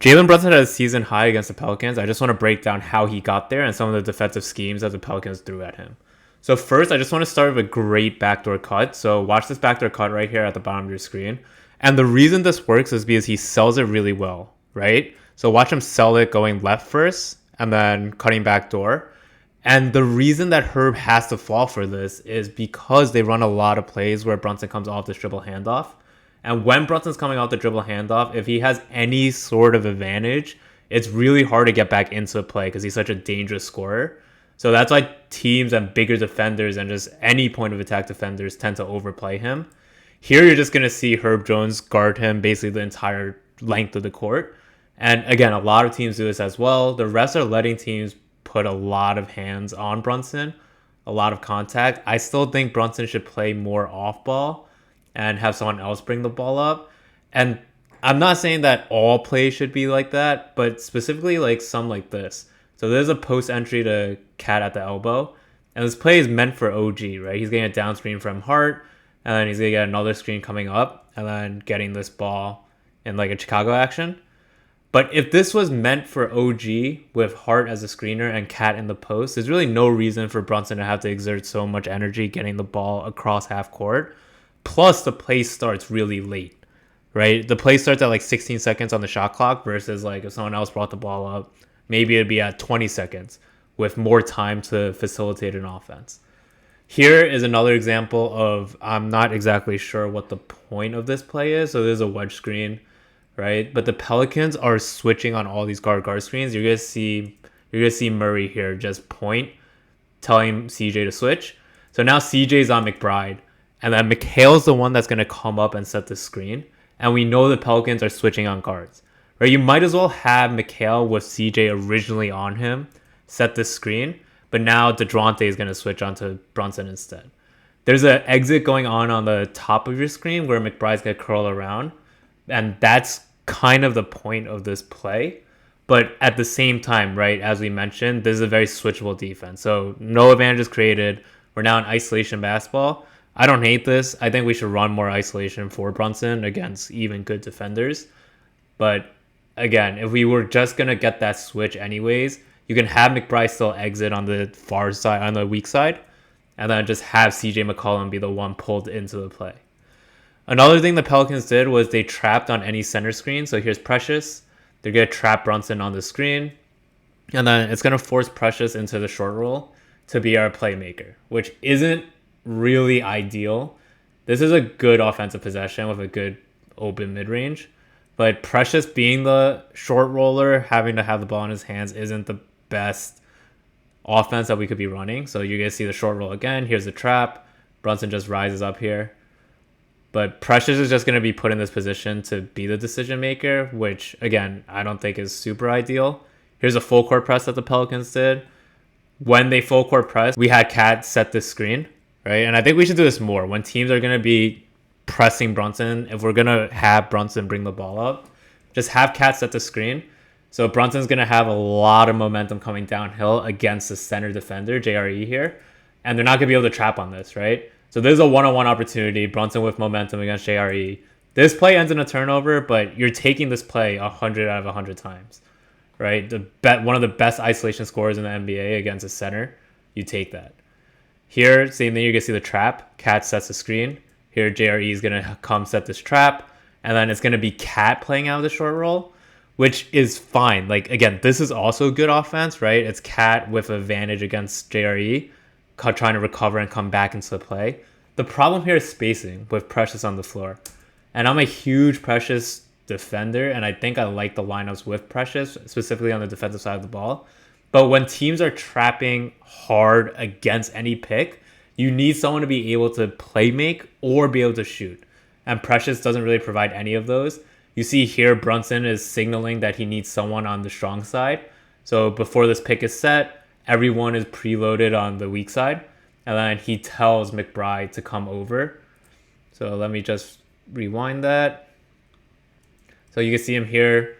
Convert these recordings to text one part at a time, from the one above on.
Jalen Brunson had a season high against the Pelicans. I just want to break down how he got there and some of the defensive schemes that the Pelicans threw at him. So first, I just want to start with a great backdoor cut. So watch this backdoor cut right here at the bottom of your screen. And the reason this works is because he sells it really well, right? So watch him sell it going left first and then cutting backdoor. And the reason that Herb has to fall for this is because they run a lot of plays where Brunson comes off this dribble handoff. And when Brunson's coming off the dribble handoff, if he has any sort of advantage, it's really hard to get back into play because he's such a dangerous scorer. So that's why teams and bigger defenders and just any point of attack defenders tend to overplay him. Here you're just going to see Herb Jones guard him basically the entire length of the court. And again, a lot of teams do this as well. The refs are letting teams put a lot of hands on Brunson, a lot of contact. I still think Brunson should play more off ball and have someone else bring the ball up. And I'm not saying that all plays should be like that, but specifically like some like this. So there's a post entry to Cat at the elbow. And this play is meant for OG, right? He's getting a down screen from Hart, and then he's going to get another screen coming up, and then getting this ball in like a Chicago action. But if this was meant for OG with Hart as a screener and Cat in the post, there's really no reason for Brunson to have to exert so much energy getting the ball across half court. Plus, the play starts really late, right? The play starts at like 16 seconds on the shot clock versus like if someone else brought the ball up, maybe it'd be at 20 seconds with more time to facilitate an offense. Here is another example of I'm not exactly sure what the point of this play is. So there's a wedge screen, right? But the Pelicans are switching on all these guard screens. You're gonna see Murray here just point, telling CJ to switch. So now CJ's on McBride, and then McHale's the one that's gonna come up and set the screen. And we know the Pelicans are switching on guards, right? You might as well have McHale with CJ originally on him, set this screen, but now DeJounte is gonna switch onto Brunson instead. There's an exit going on the top of your screen where McBride's gonna curl around. And that's kind of the point of this play. But at the same time, right, as we mentioned, this is a very switchable defense. So no advantages created. We're now in isolation basketball. I don't hate this. I think we should run more isolation for Brunson against even good defenders. But again, if we were just going to get that switch anyways, you can have McBride still exit on the far side, on the weak side, and then just have CJ McCollum be the one pulled into the play. Another thing the Pelicans did was they trapped on any center screen. So here's Precious. They're going to trap Brunson on the screen. And then it's going to force Precious into the short roll to be our playmaker, which isn't really ideal. This is a good offensive possession with a good open mid-range. But Precious being the short roller, having to have the ball in his hands isn't the best offense that we could be running. So you're going to see the short roll again. Here's the trap. Brunson just rises up here. But Precious is just going to be put in this position to be the decision maker, which, again, I don't think is super ideal. Here's a full court press that the Pelicans did. When they full court press, we had Cat set this screen, right? And I think we should do this more. When teams are going to be pressing Brunson, if we're going to have Brunson bring the ball up, just have Cat set the screen. So Brunson's going to have a lot of momentum coming downhill against the center defender, JRE here. And they're not going to be able to trap on this, right? So there's a one-on-one opportunity. Brunson with momentum against JRE. This play ends in a turnover, but you're taking this play 100 out of 100 times, right? One of the best isolation scorers in the NBA against a center. You take that. Here, same thing. You're going to see the trap. Cat sets the screen. Here, JRE is going to come set this trap. And then it's going to be Cat playing out of the short roll, which is fine. Like, again, this is also good offense, right? It's Cat with advantage against JRE, trying to recover and come back into the play. The problem here is spacing with Precious on the floor. And I'm a huge Precious defender, and I think I like the lineups with Precious, specifically on the defensive side of the ball. But when teams are trapping hard against any pick, you need someone to be able to play make or be able to shoot. And Precious doesn't really provide any of those. You see here, Brunson is signaling that he needs someone on the strong side. So before this pick is set, everyone is preloaded on the weak side. And then he tells McBride to come over. So let me just rewind that. So you can see him here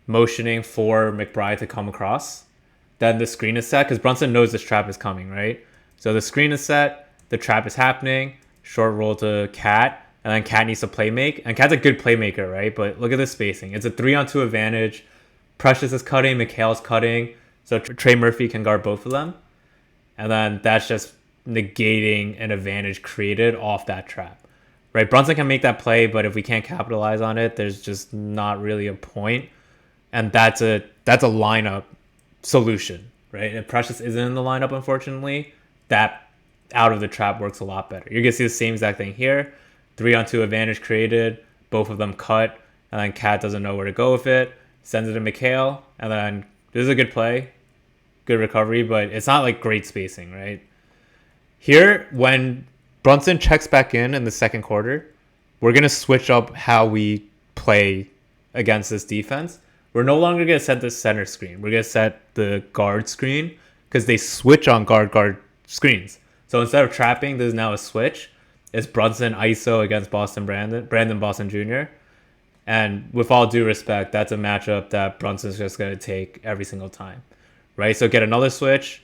motioning for McBride to come across. Then the screen is set because Brunson knows this trap is coming, right? So the screen is set. The trap is happening. Short roll to Cat. and then Cat needs to play make. And Cat's a good playmaker, right? But look at the spacing. It's a 3-on-2 advantage. Precious is cutting, Mikhail's cutting, so Trey Murphy can guard both of them. And then that's just negating an advantage created off that trap. Right, Brunson can make that play, but if we can't capitalize on it, there's just not really a point. And that's a lineup solution, right? If Precious isn't in the lineup, unfortunately, that out of the trap works a lot better. You're gonna see the same exact thing here. 3-on-2 advantage created, both of them cut, and then Cat doesn't know where to go with it, sends it to Mikhail, and then this is a good play, good recovery, but it's not like great spacing, right? Here, when Brunson checks back in the second quarter, we're going to switch up how we play against this defense. We're no longer going to set the center screen. We're going to set the guard screen because they switch on guard screens. So instead of trapping, there's now a switch. It's Brunson ISO against Brandon Boston Jr. And with all due respect, that's a matchup that Brunson's just going to take every single time, right? So get another switch.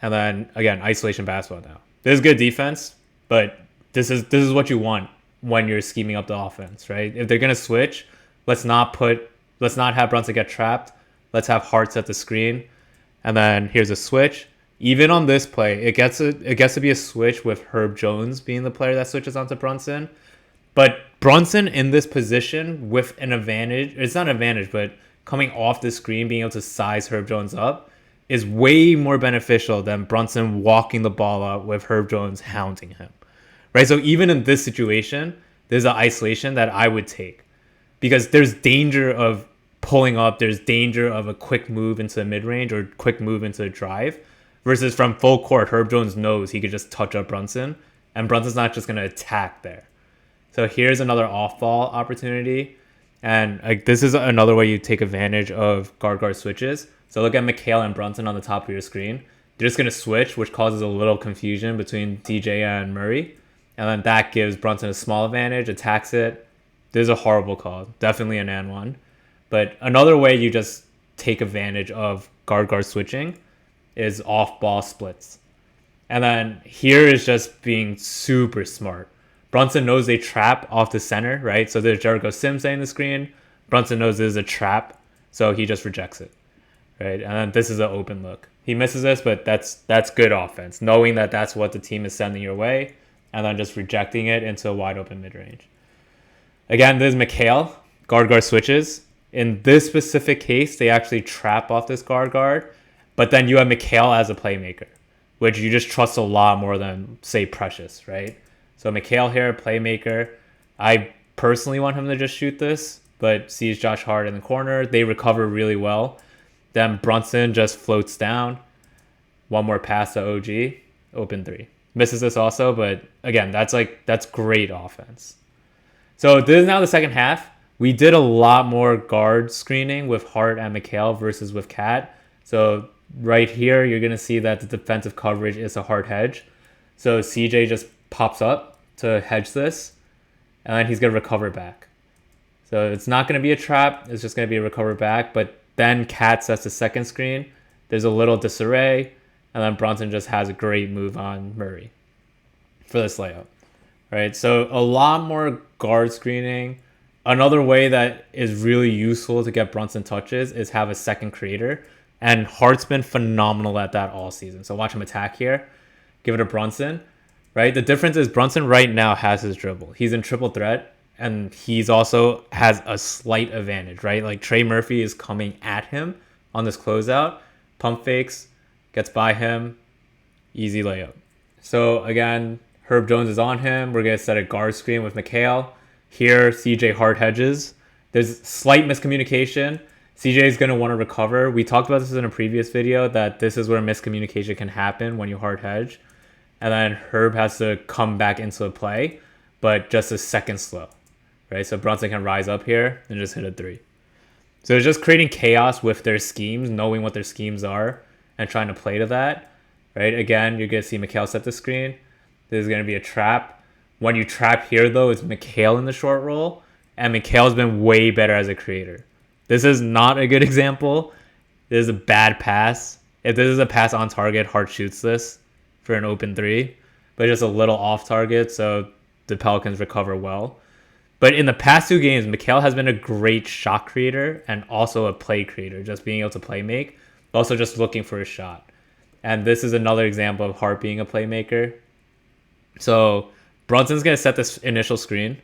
And then, again, isolation basketball now. This is good defense, but this is what you want when you're scheming up the offense, right? If they're gonna switch, let's not have Brunson get trapped. Let's have Hart set the screen, and then here's a switch. Even on this play, it gets to be a switch with Herb Jones being the player that switches onto Brunson. But Brunson in this position with an advantage, it's not an advantage, but coming off the screen, being able to size Herb Jones up, is way more beneficial than Brunson walking the ball out with Herb Jones hounding him, right? So even in this situation, there's an isolation that I would take because there's danger of pulling up. There's danger of a quick move into the mid-range or quick move into a drive versus from full court, Herb Jones knows he could just touch up Brunson and Brunson's not just going to attack there. So here's another off-ball opportunity. And like this is another way you take advantage of guard switches. So look at Mikhail and Brunson on the top of your screen. They're just going to switch, which causes a little confusion between TJ and Murray. And then that gives Brunson a small advantage, attacks it. This is a horrible call. Definitely an and one. But another way you just take advantage of guard switching is off-ball splits. And then here is just being super smart. Brunson knows they trap off the center, right? So there's Jericho Sims setting the screen. Brunson knows this is a trap, so he just rejects it. Right, and then this is an open look. He misses this, but that's good offense. Knowing that that's what the team is sending your way, and then just rejecting it into a wide open mid range. Again, this is Mikhail guard switches. In this specific case, they actually trap off this guard, but then you have Mikhail as a playmaker, which you just trust a lot more than say Precious, right? So Mikhail here, playmaker. I personally want him to just shoot this, but sees Josh Hart in the corner. They recover really well. Then Brunson just floats down. One more pass to OG. Open three. Misses this also, but again, that's great offense. So this is now the second half. We did a lot more guard screening with Hart and Mikhail versus with Cat. So right here, you're going to see that the defensive coverage is a hard hedge. So CJ just pops up to hedge this, and then he's going to recover back. So it's not going to be a trap. It's just going to be a recover back, but then Cat sets the second screen. There's a little disarray. And then Brunson just has a great move on Murray for this layup. Right? So a lot more guard screening. Another way that is really useful to get Brunson touches is have a second creator. And Hart's been phenomenal at that all season. So watch him attack here. Give it to Brunson. Right? The difference is Brunson right now has his dribble. He's in triple threat. And he's also has a slight advantage, right? Like Trey Murphy is coming at him on this closeout. Pump fakes, gets by him. Easy layup. So again, Herb Jones is on him. We're going to set a guard screen with Mikhail. Here, CJ hard hedges. There's slight miscommunication. CJ is going to want to recover. We talked about this in a previous video that this is where miscommunication can happen when you hard hedge. And then Herb has to come back into the play, but just a second slow. Right, so Brunson can rise up here and just hit a three. So it's just creating chaos with their schemes, knowing what their schemes are, and trying to play to that. Right, again, you're going to see Mikhail set the screen. This is going to be a trap. When you trap here, though, it's Mikhail in the short roll, and Mikhail's been way better as a creator. This is not a good example. This is a bad pass. If this is a pass on target, Hart shoots this for an open three, but just a little off target, so the Pelicans recover well. But in the past 2 games, Mikal has been a great shot creator and also a play creator, just being able to play make, but also just looking for a shot. And this is another example of Hart being a playmaker. So Brunson's going to set this initial screen.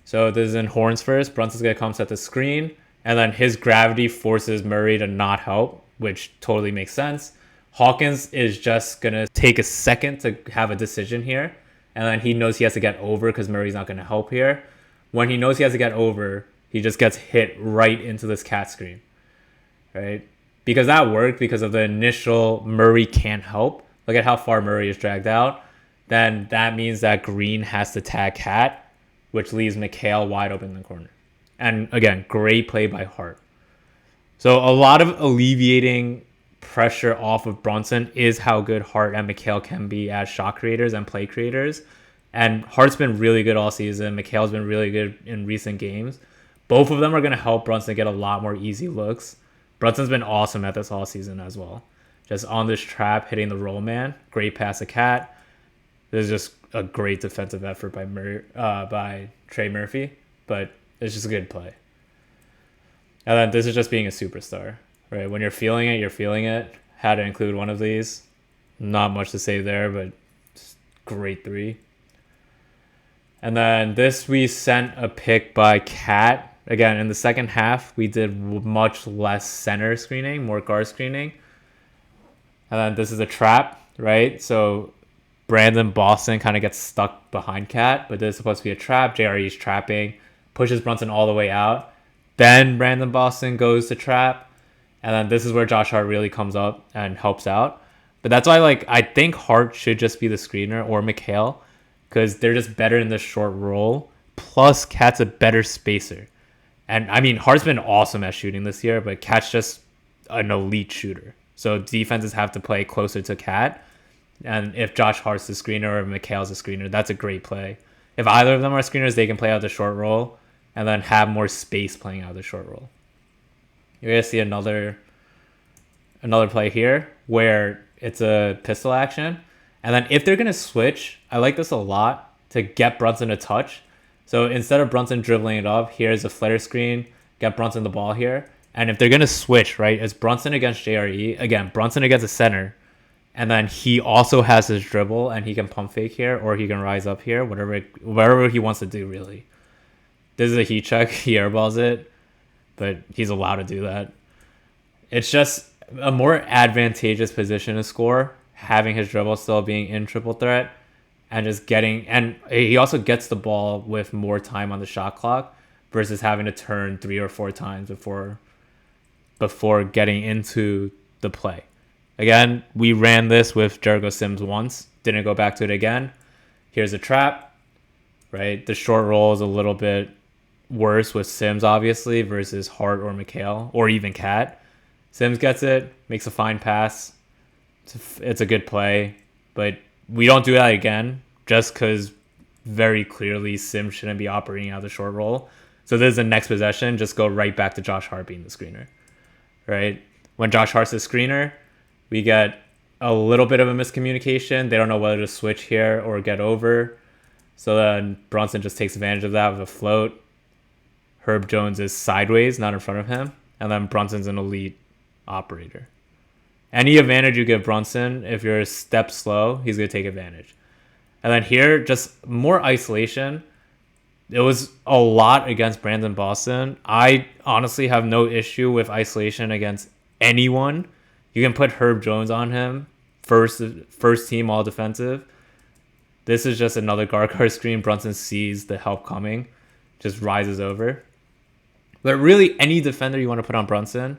So this is in horns first. Brunson's going to come set the screen. And then his gravity forces Murray to not help, which totally makes sense. Hawkins is just going to take a second to have a decision here. And then he knows he has to get over because Murray's not going to help here. When he knows he has to get over, he just gets hit right into this cat screen. Right? Because that worked because of the initial Murray can't help. Look at how far Murray is dragged out. Then that means that Green has to tag Cat, which leaves Mikal wide open in the corner. And again, great play by Hart. So a lot of alleviating pressure off of Brunson is how good Hart and Mikal can be as shot creators and play creators. And Hart's been really good all season. Mikal's been really good in recent games. Both of them are going to help Brunson get a lot more easy looks. Brunson's been awesome at this all season as well. Just on this trap, hitting the roll man. Great pass to Cat. This is just a great defensive effort by Trey Murphy. But it's just a good play. And then this is just being a superstar. Right? When you're feeling it, you're feeling it. Had to include one of these. Not much to say there, but just great three. And then this we sent a pick by Cat. Again, in the second half, we did much less center screening, more guard screening. And then this is a trap, right? So Brandon Boston kind of gets stuck behind Cat, but this is supposed to be a trap. JRE's trapping, pushes Brunson all the way out. Then Brandon Boston goes to trap. And then this is where Josh Hart really comes up and helps out. But that's why I think Hart should just be the screener or Mikal, because they're just better in this short roll. Plus, Cat's a better spacer. And I mean, Hart's been awesome at shooting this year, but Cat's just an elite shooter. So defenses have to play closer to Cat. And if Josh Hart's the screener or Mikal's the screener, that's a great play. If either of them are screeners, they can play out the short roll and then have more space playing out the short roll. You're going to see another play here where it's a pistol action. And then if they're going to switch, I like this a lot to get Brunson a touch. So instead of Brunson dribbling it up, here's a flutter screen, get Brunson the ball here. And if they're going to switch, right, it's Brunson against JRE. Again, Brunson against the center. And then he also has his dribble and he can pump fake here or he can rise up here, whatever he wants to do, really. This is a heat check. He airballs it, but he's allowed to do that. It's just a more advantageous position to score, having his dribble still being in triple threat. And just and he also gets the ball with more time on the shot clock versus having to turn 3 or 4 times before getting into the play. Again, we ran this with Jericho Sims once, didn't go back to it again. Here's a trap, right? The short roll is a little bit worse with Sims, obviously, versus Hart or Mikal or even Cat. Sims gets it, makes a fine pass. It's a good play, but we don't do that again just because very clearly Sims shouldn't be operating out of the short roll. So this is the next possession. Just go right back to Josh Hart being the screener, right? When Josh Hart's the screener, we get a little bit of a miscommunication. They don't know whether to switch here or get over. So then Brunson just takes advantage of that with a float. Herb Jones is sideways, not in front of him. And then Brunson's an elite operator. Any advantage you give Brunson, if you're a step slow, he's going to take advantage. And then here, just more isolation. It was a lot against Brandon Boston. I honestly have no issue with isolation against anyone. You can put Herb Jones on him, first team all defensive. This is just another guard screen. Brunson sees the help coming, just rises over. But really, any defender you want to put on Brunson,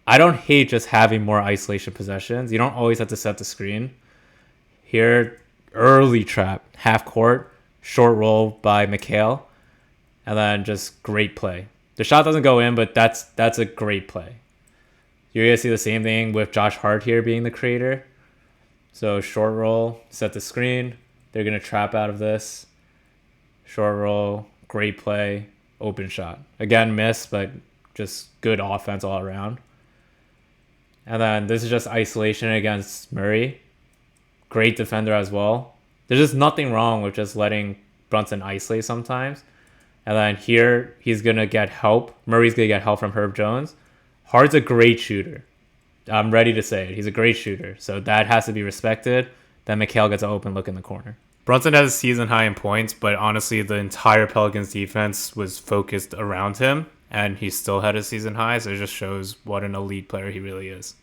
I don't hate just having more isolation possessions. You don't always have to set the screen. Here, early trap, half court, short roll by Mikal, and then just great play. The shot doesn't go in, but that's a great play. You're going to see the same thing with Josh Hart here being the creator. So short roll, set the screen. They're going to trap out of this. Short roll, great play, open shot. Again, miss, but just good offense all around. And then this is just isolation against Murray. Great defender as well. There's just nothing wrong with just letting Brunson isolate sometimes. And then here, he's going to get help. Murray's going to get help from Herb Jones. Hard's a great shooter. I'm ready to say it. He's a great shooter. So that has to be respected. Then Mikal gets an open look in the corner. Brunson has a season high in points, but honestly, the entire Pelicans defense was focused around him, and he still had a season high. So it just shows what an elite player he really is.